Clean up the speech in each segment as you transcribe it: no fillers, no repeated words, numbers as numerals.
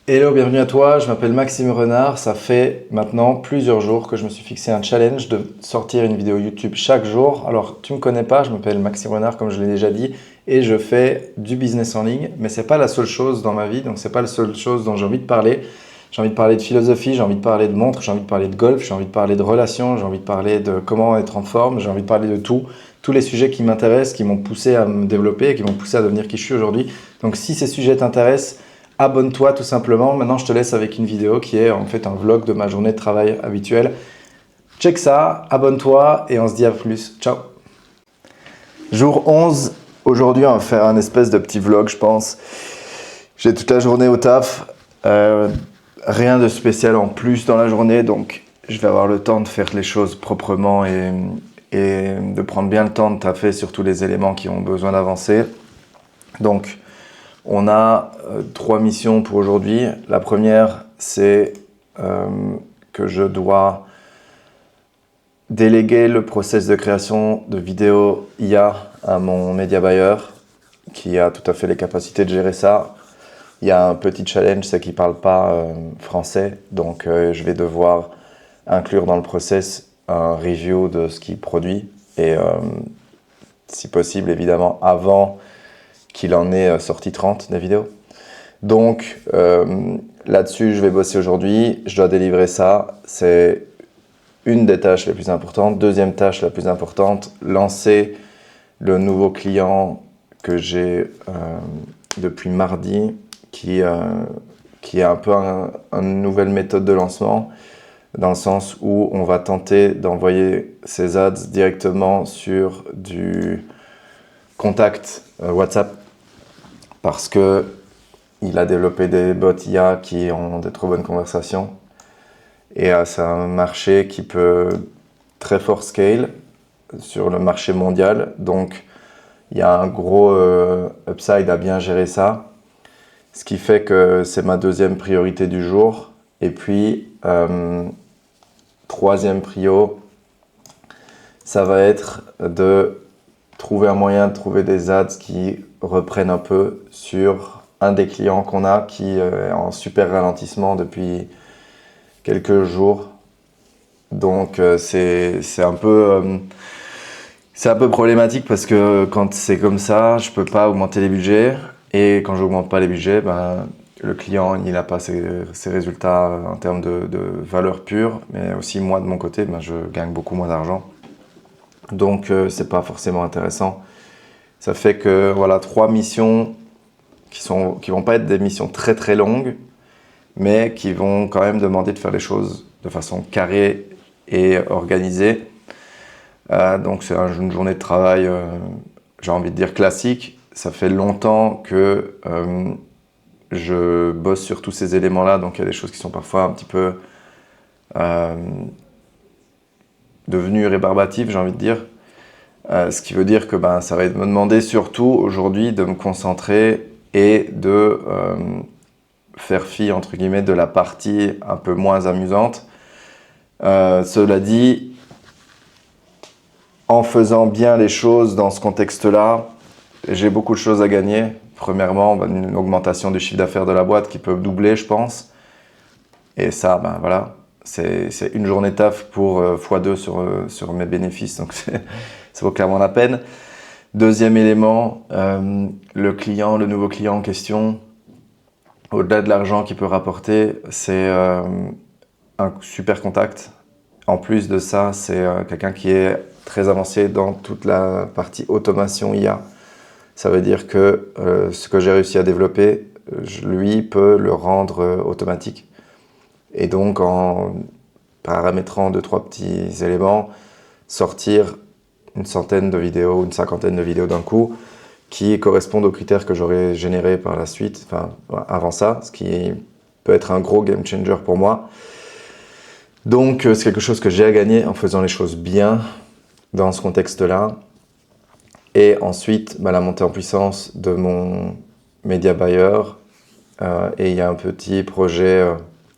Hello, bienvenue à toi, je m'appelle Maxime Renard, ça fait maintenant plusieurs jours que je me suis fixé un challenge de sortir une vidéo YouTube chaque jour. Alors tu me connais pas, je m'appelle Maxime Renard comme je l'ai déjà dit et je fais du business en ligne, mais c'est pas la seule chose dans ma vie, donc c'est pas la seule chose dont j'ai envie de parler. J'ai envie de parler de philosophie, j'ai envie de parler de montres, j'ai envie de parler de golf, j'ai envie de parler de relations, j'ai envie de parler de comment être en forme, j'ai envie de parler de tout, tous les sujets qui m'intéressent, qui m'ont poussé à me développer et qui m'ont poussé à devenir qui je suis aujourd'hui. Donc si ces sujets t'intéressent, abonne-toi tout simplement. Maintenant, je te laisse avec une vidéo qui est en fait un vlog de ma journée de travail habituelle. Check ça, abonne-toi et on se dit à plus. Ciao. Jour 11. Aujourd'hui, on va faire un espèce de petit vlog, je pense. J'ai toute la journée au taf. Rien de spécial en plus dans la journée, donc je vais avoir le temps de faire les choses proprement et de prendre bien le temps de taffer sur tous les éléments qui ont besoin d'avancer. Donc, on a 3 missions pour aujourd'hui. La première, c'est que je dois déléguer le process de création de vidéos IA à mon media buyer qui a tout à fait les capacités de gérer ça. Il y a un petit challenge, c'est qu'il ne parle pas français, donc je vais devoir inclure dans le process un review de ce qu'il produit et si possible évidemment avant qu'il en ait sorti 30 des vidéos. Donc là-dessus, je vais bosser aujourd'hui. Je dois délivrer ça. C'est une des tâches les plus importantes. Deuxième tâche la plus importante, lancer le nouveau client que j'ai depuis mardi, qui est un peu une nouvelle méthode de lancement, dans le sens où on va tenter d'envoyer ces ads directement sur du contact WhatsApp, parce que il a développé des bots IA qui ont des trop bonnes conversations. Et c'est un marché qui peut très fort scale sur le marché mondial. Donc, il y a un gros upside à bien gérer ça. Ce qui fait que c'est ma deuxième priorité du jour. Et puis, troisième prio, ça va être de trouver un moyen de trouver des ads qui reprennent un peu sur un des clients qu'on a qui est en super ralentissement depuis quelques jours. Donc c'est un peu problématique parce que quand c'est comme ça, je peux pas augmenter les budgets et quand j'augmente pas les budgets, ben, le client il n'a pas ses résultats en termes de valeur pure, mais aussi moi de mon côté, ben, je gagne beaucoup moins d'argent. Donc c'est pas forcément intéressant. Ça fait que voilà, 3 missions qui vont pas être des missions très très longues, mais qui vont quand même demander de faire les choses de façon carrée et organisée. Donc c'est une journée de travail, j'ai envie de dire classique. Ça fait longtemps que je bosse sur tous ces éléments-là, donc il y a des choses qui sont parfois un petit peu devenues rébarbatives, j'ai envie de dire. Ce qui veut dire que ça va me demander surtout aujourd'hui de me concentrer et de faire fi, entre guillemets, de la partie un peu moins amusante. Cela dit, en faisant bien les choses dans ce contexte-là, j'ai beaucoup de choses à gagner. Premièrement, une augmentation du chiffre d'affaires de la boîte qui peut doubler, je pense. Et ça, voilà, c'est une journée taf pour x2 sur mes bénéfices, donc ça vaut clairement la peine. Deuxième élément, le nouveau client en question, au-delà de l'argent qu'il peut rapporter, c'est un super contact. En plus de ça, c'est quelqu'un qui est très avancé dans toute la partie automation IA. Ça veut dire que ce que j'ai réussi à développer, lui peut le rendre automatique. Et donc, en paramétrant 2-3 petits éléments, sortir une centaine de vidéos, une cinquantaine de vidéos d'un coup, qui correspondent aux critères que j'aurais générés par la suite, enfin avant ça, ce qui peut être un gros game changer pour moi. Donc c'est quelque chose que j'ai à gagner en faisant les choses bien dans ce contexte-là. Et ensuite, la montée en puissance de mon media buyer. Et il y a un petit projet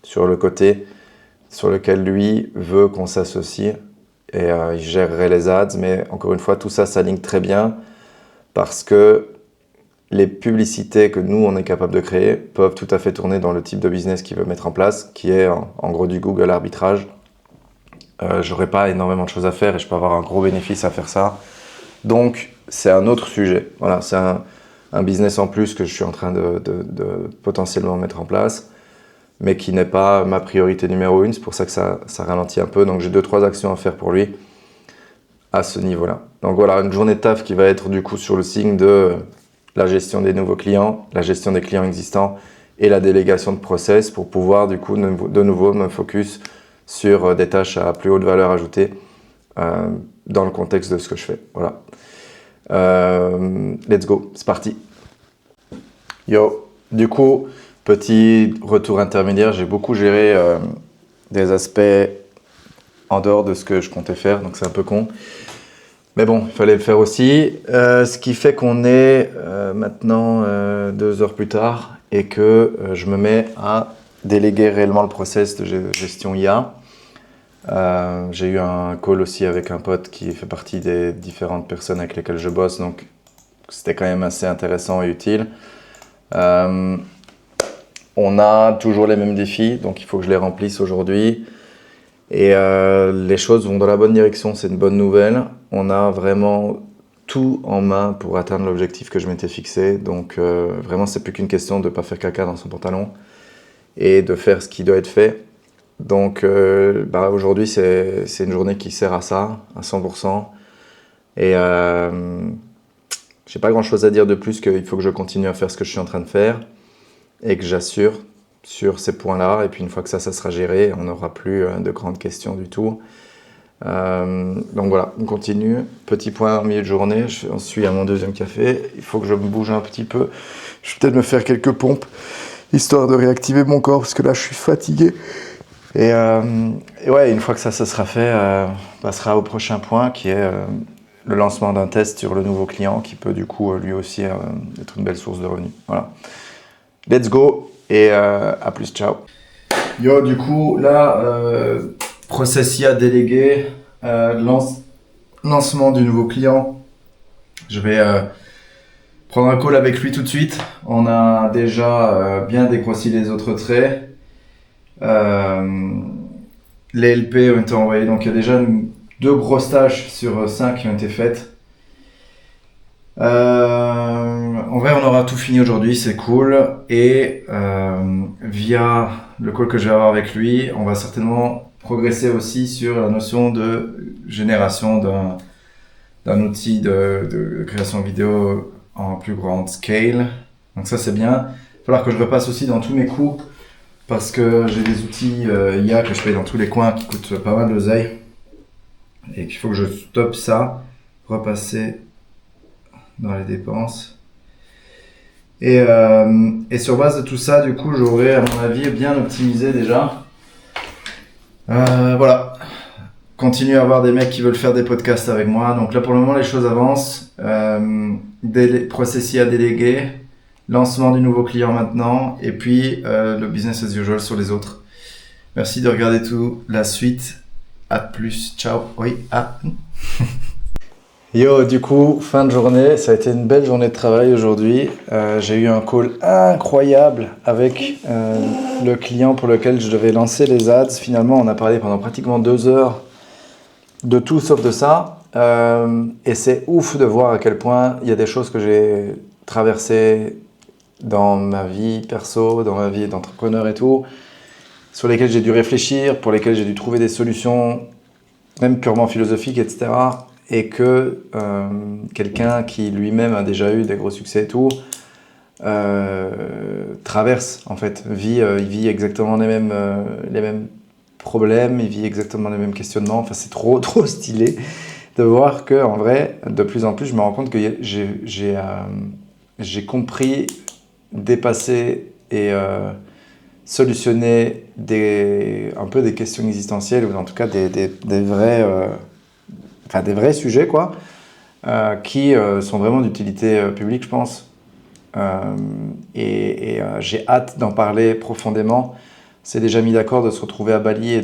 sur le côté sur lequel lui veut qu'on s'associe. Et il gérerait les ads, mais encore une fois, tout ça s'aligne très bien parce que les publicités que nous, on est capable de créer peuvent tout à fait tourner dans le type de business qu'il veut mettre en place, qui est en gros du Google arbitrage. J'aurais pas énormément de choses à faire et je peux avoir un gros bénéfice à faire ça. Donc, c'est un autre sujet. Voilà, c'est un business en plus que je suis en train de potentiellement mettre en place, mais qui n'est pas ma priorité numéro 1. C'est pour ça que ça ralentit un peu. Donc, j'ai 2-3 actions à faire pour lui à ce niveau-là. Donc voilà, une journée de taf qui va être du coup sur le signe de la gestion des nouveaux clients, la gestion des clients existants et la délégation de process pour pouvoir du coup de nouveau me focus sur des tâches à plus haute valeur ajoutée dans le contexte de ce que je fais. Voilà. Let's go, c'est parti. Yo, du coup, petit retour intermédiaire, j'ai beaucoup géré des aspects en dehors de ce que je comptais faire, donc c'est un peu con. Mais bon, il fallait le faire aussi. Ce qui fait qu'on est maintenant 2 heures plus tard et que je me mets à déléguer réellement le process de gestion IA. J'ai eu un call aussi avec un pote qui fait partie des différentes personnes avec lesquelles je bosse, donc c'était quand même assez intéressant et utile. On a toujours les mêmes défis, donc il faut que je les remplisse aujourd'hui. Et les choses vont dans la bonne direction, c'est une bonne nouvelle. On a vraiment tout en main pour atteindre l'objectif que je m'étais fixé. Donc vraiment, c'est plus qu'une question de ne pas faire caca dans son pantalon et de faire ce qui doit être fait. Donc aujourd'hui, c'est une journée qui sert à ça, à 100%. Et j'ai pas grand-chose à dire de plus qu'il faut que je continue à faire ce que je suis en train de faire et que j'assure sur ces points-là. Et puis une fois que ça sera géré, on n'aura plus de grandes questions du tout. Donc voilà, on continue. Petit point en milieu de journée, j'en suis à mon 2e café. Il faut que je me bouge un petit peu. Je vais peut-être me faire quelques pompes, histoire de réactiver mon corps, parce que là, je suis fatigué. Et ouais, une fois que ça sera fait, on passera au prochain point, qui est le lancement d'un test sur le nouveau client, qui peut du coup, lui aussi, être une belle source de revenus. Voilà. Let's go, et à plus, ciao. Yo, du coup, là, process IA délégué, lancement du nouveau client. Je vais prendre un call avec lui tout de suite. On a déjà bien dégrossi les autres traits. Les LP ont été envoyés, donc il y a déjà 2 grosses tâches sur 5 qui ont été faites. En vrai, on aura tout fini aujourd'hui, c'est cool. Et via le call que je vais avoir avec lui, on va certainement progresser aussi sur la notion de génération d'un outil de création vidéo en plus grande scale. Donc ça, c'est bien. Il va falloir que je repasse aussi dans tous mes coûts parce que j'ai des outils IA que je paye dans tous les coins qui coûtent pas mal d'oseille. Et qu'il faut que je stoppe ça, repasser dans les dépenses. Et sur base de tout ça, du coup, j'aurais, à mon avis, bien optimisé déjà. Voilà. Continuer à avoir des mecs qui veulent faire des podcasts avec moi. Donc là, pour le moment, les choses avancent. Process à déléguer. Lancement du nouveau client maintenant. Et puis, le business as usual sur les autres. Merci de regarder tout. La suite. À plus. Ciao. Oui. Yo, du coup, fin de journée, ça a été une belle journée de travail aujourd'hui. J'ai eu un call incroyable avec le client pour lequel je devais lancer les ads. Finalement, on a parlé pendant pratiquement 2 heures de tout sauf de ça. Et c'est ouf de voir à quel point il y a des choses que j'ai traversées dans ma vie perso, dans ma vie d'entrepreneur et tout, sur lesquelles j'ai dû réfléchir, pour lesquelles j'ai dû trouver des solutions, même purement philosophiques, etc. Et que quelqu'un qui lui-même a déjà eu des gros succès et tout, traverse, en fait, il vit exactement les mêmes problèmes, il vit exactement les mêmes questionnements. Enfin, c'est trop stylé de voir que, en vrai, de plus en plus, je me rends compte que j'ai compris, dépassé et solutionner un peu des questions existentielles, ou en tout cas des vrais sujets, quoi, qui sont vraiment d'utilité publique, je pense. J'ai hâte d'en parler profondément. C'est déjà mis d'accord de se retrouver à Bali et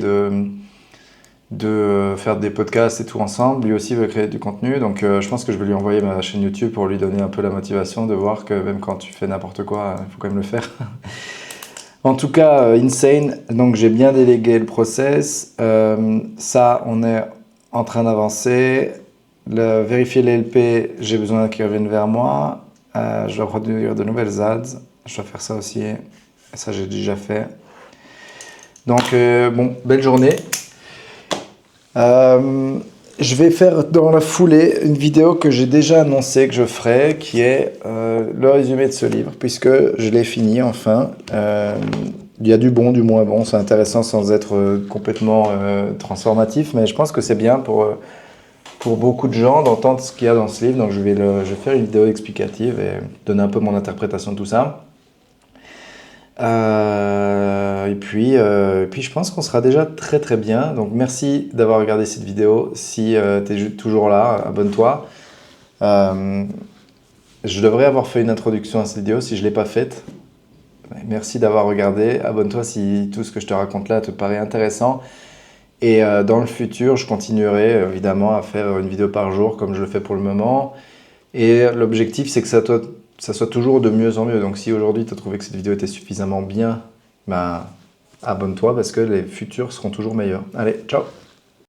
de faire des podcasts et tout ensemble. Lui aussi veut créer du contenu, donc je pense que je vais lui envoyer ma chaîne YouTube pour lui donner un peu la motivation de voir que même quand tu fais n'importe quoi, il faut quand même le faire. En tout cas, Insane, donc j'ai bien délégué le process. Ça, on est en train d'avancer. Vérifier les LP, j'ai besoin qu'ils reviennent vers moi. Je dois produire de nouvelles ads. Je dois faire ça aussi. Ça, j'ai déjà fait. Donc, bon, belle journée. Je vais faire dans la foulée une vidéo que j'ai déjà annoncé que je ferai, qui est le résumé de ce livre, puisque je l'ai fini enfin. Il y a du bon, du moins bon, c'est intéressant sans être complètement transformatif, mais je pense que c'est bien pour beaucoup de gens d'entendre ce qu'il y a dans ce livre. Donc je vais faire une vidéo explicative et donner un peu mon interprétation de tout ça. Et puis je pense qu'on sera déjà très très bien. Donc merci d'avoir regardé cette vidéo. Si tu es toujours là, abonne-toi. Je devrais avoir fait une introduction à cette vidéo si je ne l'ai pas faite. Merci d'avoir regardé. Abonne-toi si tout ce que je te raconte là te paraît intéressant. Et dans le futur, je continuerai évidemment à faire une vidéo par jour comme je le fais pour le moment. Et l'objectif, c'est que ça soit toujours de mieux en mieux. Donc si aujourd'hui tu as trouvé que cette vidéo était suffisamment bien, ben, abonne-toi parce que les futurs seront toujours meilleurs. Allez, ciao!